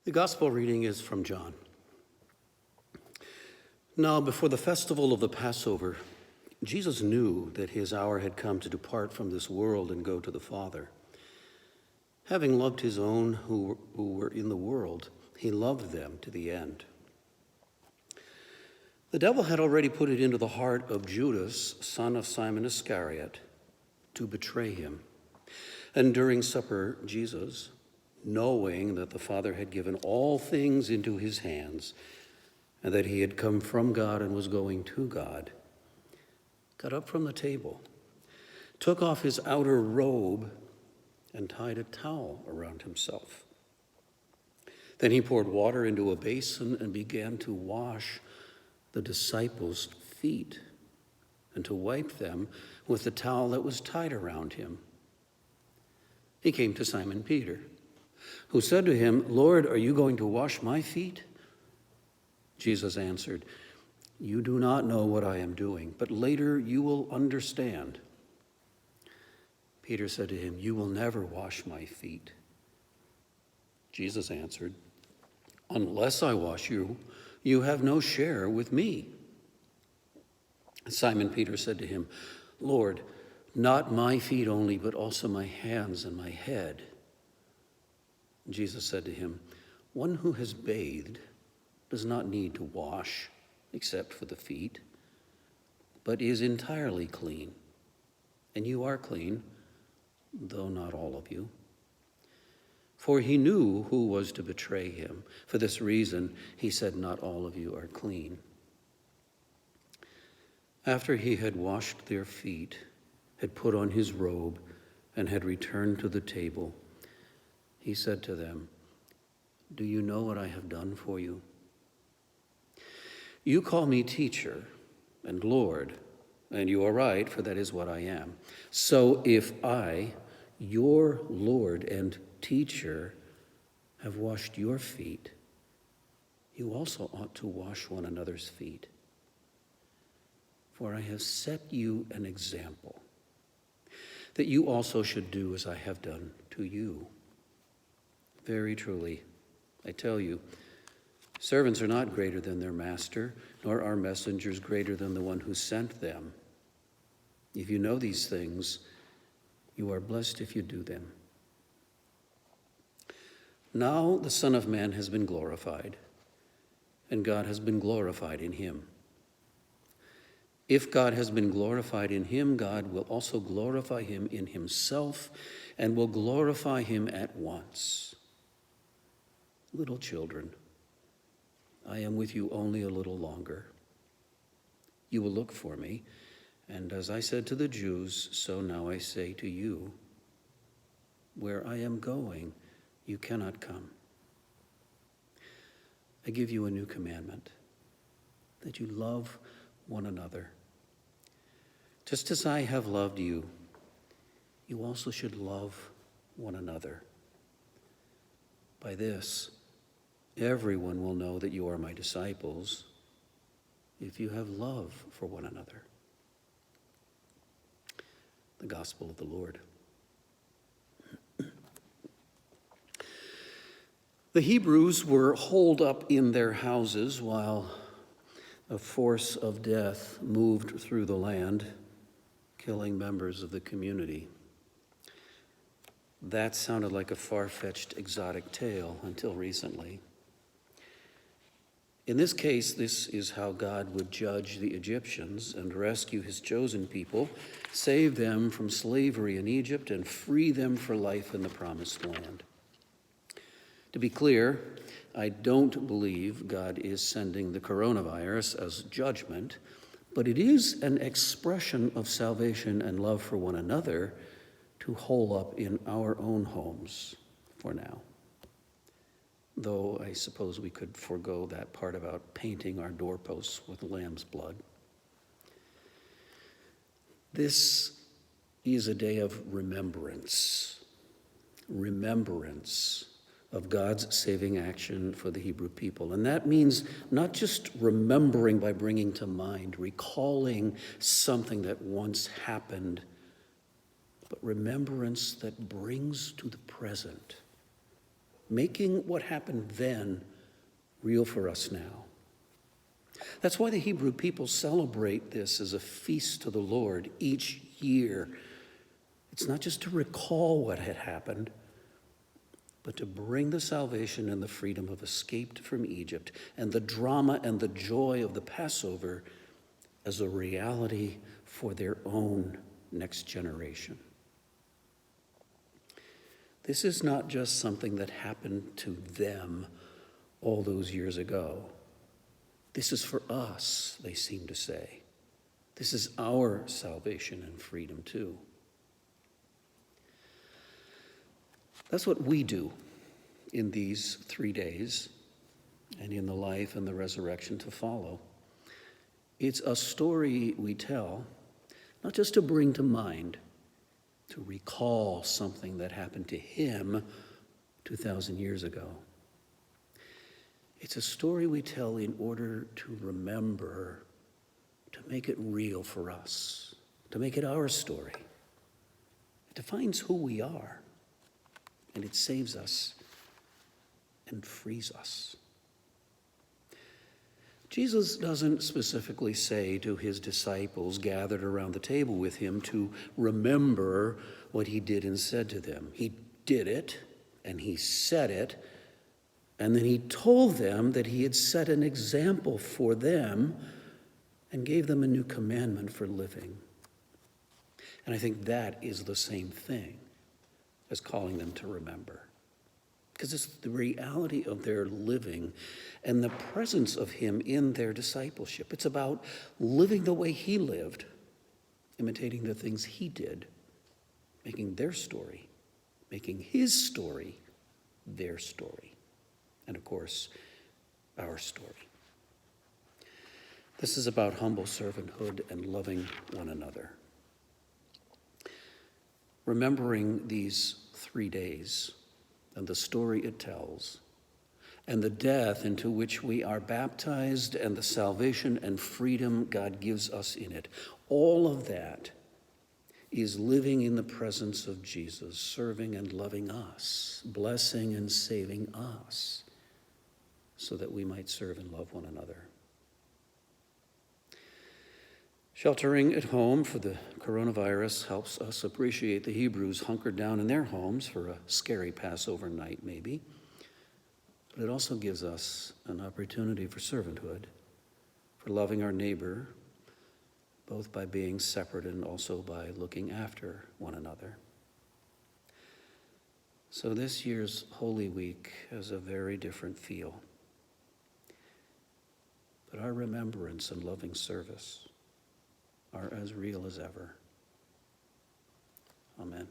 The gospel reading is from John. Now, before the festival of the Passover, Jesus knew that his hour had come to depart from this world and go to the Father. Having loved his own who were in the world, he loved them to the end. The devil had already put it into the heart of Judas, son of Simon Iscariot, to betray him. And during supper, Jesus, knowing that the Father had given all things into his hands, and that he had come from God and was going to God, got up from the table, took off his outer robe, and tied a towel around himself. Then he poured water into a basin and began to wash the disciples' feet and to wipe them with the towel that was tied around him. He came to Simon Peter, who said to him, "Lord, are you going to wash my feet?" Jesus answered, "You do not know what I am doing, but later you will understand." Peter said to him, "You will never wash my feet." Jesus answered, "Unless I wash you, you have no share with me." Simon Peter said to him, "Lord, not my feet only, but also my hands and my head." Jesus said to him, "One who has bathed does not need to wash except for the feet, but is entirely clean. And you are clean, though not all of you." For he knew who was to betray him. For this reason, he said, "Not all of you are clean." After he had washed their feet, had put on his robe, and had returned to the table, he said to them, "Do you know what I have done for you? You call me teacher and Lord, and you are right, for that is what I am. So if I, your Lord and teacher, have washed your feet, you also ought to wash one another's feet. For I have set you an example, that you also should do as I have done to you. Very truly, I tell you, servants are not greater than their master, nor are messengers greater than the one who sent them. If you know these things, you are blessed if you do them. Now the Son of Man has been glorified, and God has been glorified in him. If God has been glorified in him, God will also glorify him in himself, and will glorify him at once. Little children, I am with you only a little longer. You will look for me, and as I said to the Jews, so now I say to you, where I am going, you cannot come. I give you a new commandment, that you love one another. Just as I have loved you, you also should love one another. By this, everyone will know that you are my disciples, if you have love for one another. The Gospel of the Lord. The Hebrews were holed up in their houses while a force of death moved through the land, killing members of the community. That sounded like a far-fetched exotic tale until recently. In this case, this is how God would judge the Egyptians and rescue his chosen people, save them from slavery in Egypt, and free them for life in the Promised Land. To be clear, I don't believe God is sending the coronavirus as judgment, but it is an expression of salvation and love for one another to hole up in our own homes for now. Though I suppose we could forego that part about painting our doorposts with lamb's blood. This is a day of remembrance of God's saving action for the Hebrew people. And that means not just remembering by bringing to mind, recalling something that once happened, but remembrance that brings to the present making what happened then real for us now. That's why the Hebrew people celebrate this as a feast to the Lord each year. It's not just to recall what had happened, but to bring the salvation and the freedom of escaped from Egypt and the drama and the joy of the Passover as a reality for their own next generation. This is not just something that happened to them all those years ago. This is for us, they seem to say. This is our salvation and freedom too. That's what we do in these 3 days and in the life and the resurrection to follow. It's a story we tell, not just to bring to mind, to recall something that happened to him 2,000 years ago. It's a story we tell in order to remember, to make it real for us, to make it our story. It defines who we are, and it saves us and frees us. Jesus doesn't specifically say to his disciples gathered around the table with him to remember what he did and said to them. He did it, and he said it, and then he told them that he had set an example for them and gave them a new commandment for living. And I think that is the same thing as calling them to remember. Because it's the reality of their living and the presence of him in their discipleship. It's about living the way he lived, imitating the things he did, making their story, making his story their story. And of course, our story. This is about humble servanthood and loving one another. Remembering these 3 days and the story it tells, and the death into which we are baptized, and the salvation and freedom God gives us in it. All of that is living in the presence of Jesus, serving and loving us, blessing and saving us, so that we might serve and love one another. Sheltering at home for the coronavirus helps us appreciate the Hebrews hunkered down in their homes for a scary Passover night, maybe. But it also gives us an opportunity for servanthood, for loving our neighbor, both by being separate and also by looking after one another. So this year's Holy Week has a very different feel. But our remembrance and loving service are as real as ever. Amen.